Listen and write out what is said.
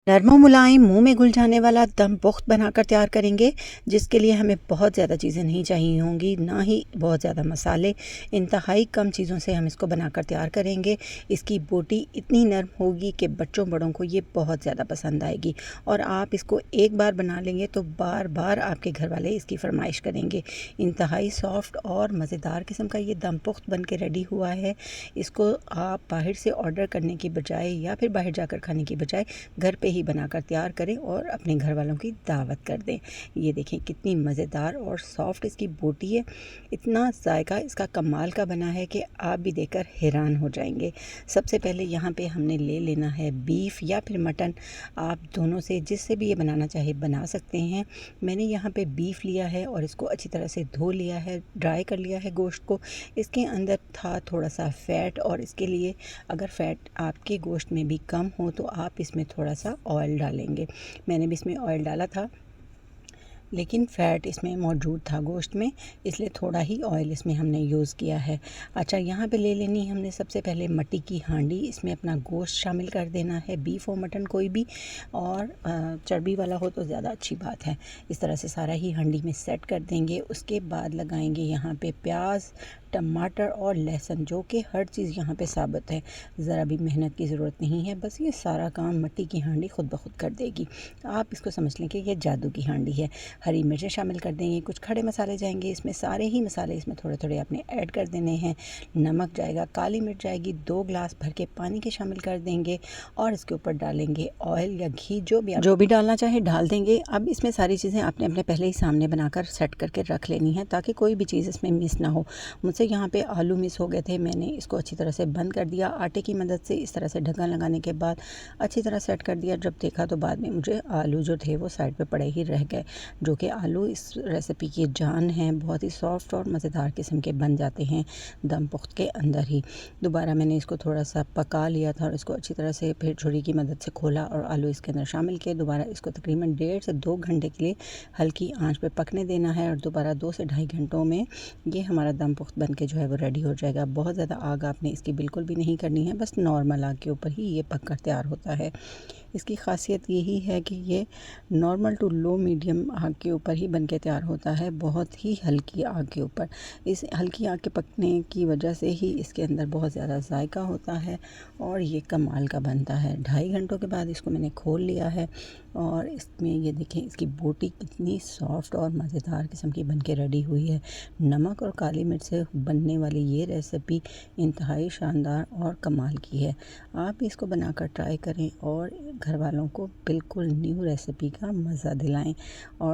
नरमा मुलायम मुंह में घुल जाने वाला दम पुख्त बनाकर तैयार करेंगे, जिसके लिए हमें बहुत ज़्यादा चीज़ें नहीं चाहिए होंगी, ना ही बहुत ज़्यादा मसाले। इंतहाई कम चीज़ों से हम इसको बनाकर तैयार करेंगे। इसकी बोटी इतनी नरम होगी कि बच्चों बड़ों को ये बहुत ज़्यादा पसंद आएगी और आप इसको एक बार बना लेंगे तो बार बार आपके घर वाले इसकी फरमाइश करेंगे। इंतहाई सॉफ्ट और मज़ेदार किस्म का ये दम पुख्त बन के रेडी हुआ है। इसको आप बाहर से ऑर्डर करने की बजाय या फिर बाहर जाकर खाने की बजाय घर पे ही बनाकर तैयार करें और अपने घर वालों की दावत कर दें। ये देखें कितनी मज़ेदार और सॉफ्ट इसकी बोटी है। इतना जायका इसका कमाल का बना है कि आप भी देखकर हैरान हो जाएंगे। सबसे पहले यहाँ पे हमने ले लेना है बीफ या फिर मटन, आप दोनों से जिससे भी ये बनाना चाहे बना सकते हैं। मैंने यहाँ पे बीफ लिया है और इसको अच्छी तरह से धो लिया है, ड्राई कर लिया है गोश्त को। इसके अंदर था थोड़ा सा फ़ैट और इसके लिए अगर फ़ैट आपके गोश्त में भी कम हो तो आप इसमें थोड़ा सा ऑयल डालेंगे। मैंने भी इसमें ऑयल डाला था, लेकिन फ़ैट इसमें मौजूद था गोश्त में, इसलिए थोड़ा ही ऑयल इसमें हमने यूज़ किया है। अच्छा, यहाँ पे ले लेनी हमने सबसे पहले मट्टी की हांडी। इसमें अपना गोश्त शामिल कर देना है, बीफ हो मटन कोई भी, और चर्बी वाला हो तो ज़्यादा अच्छी बात है। इस तरह से सारा ही हांडी में सेट कर देंगे। उसके बाद लगाएंगे यहाँ पे प्याज, टमाटर और लहसुन, जो कि हर चीज़ यहाँ पे साबित है, ज़रा भी मेहनत की ज़रूरत नहीं है। बस ये सारा काम मट्टी की हांडी खुद ब खुद कर देगी। आप इसको समझ लें कि ये जादू की हांडी है। हरी मिर्चें शामिल कर देंगे, कुछ खड़े मसाले जाएंगे इसमें, सारे ही मसाले इसमें थोड़े थोड़े आपने ऐड कर देने हैं। नमक जाएगा, काली मिर्च जाएगी, 2 गिलास भर के पानी के शामिल कर देंगे और इसके ऊपर डालेंगे ऑयल या घी, जो भी डालना चाहे डाल देंगे। अब इसमें सारी चीज़ें आपने अपने पहले ही सामने बनाकर सेट करके रख लेनी है ताकि कोई भी चीज़ इसमें मिस ना हो। मुझसे यहाँ पे आलू मिस हो गए थे, मैंने इसको अच्छी तरह से बंद कर दिया आटे की मदद से। इस तरह से ढक्कन लगाने के बाद अच्छी तरह सेट कर दिया। जब देखा तो बाद में मुझे आलू जो थे वो साइड पे पड़े ही रह गए, जो कि आलू इस रेसिपी की जान है। बहुत ही सॉफ्ट और मज़ेदार किस्म के बन जाते हैं दम पुख्त के अंदर ही। दोबारा मैंने इसको थोड़ा सा पका लिया था और इसको अच्छी तरह से फिर छुरी की मदद से खोला और आलू इसके अंदर शामिल किए। दोबारा इसको तकरीबन 1.5 से 2 घंटे के लिए हल्की आंच पे पकने देना है और दोबारा 2 से ढाई घंटों में ये हमारा दम पुख्त बन के जो है वो रेडी हो जाएगा। बहुत ज़्यादा आग आपने इसकी बिल्कुल भी नहीं करनी है, बस नॉर्मल आग के ऊपर ही ये पक कर तैयार होता है। इसकी खासियत यही है कि ये नॉर्मल टू लो मीडियम आग के ऊपर ही बन के तैयार होता है, बहुत ही हल्की आग के ऊपर। इस हल्की आग के पकने की वजह से ही इसके अंदर बहुत ज़्यादा जायका होता है और ये कमाल का बनता है। 2.5 घंटों के बाद इसको मैंने खोल लिया है और इसमें ये देखें इसकी बोटी कितनी सॉफ्ट और मज़ेदार किस्म की बन के रेडी हुई है। नमक और काली मिर्च से बनने वाली ये रेसिपी इंतहाई शानदार और कमाल की है। आप इसको बनाकर ट्राई करें और घर वालों को बिल्कुल न्यू रेसिपी का मज़ा दिलाएं। और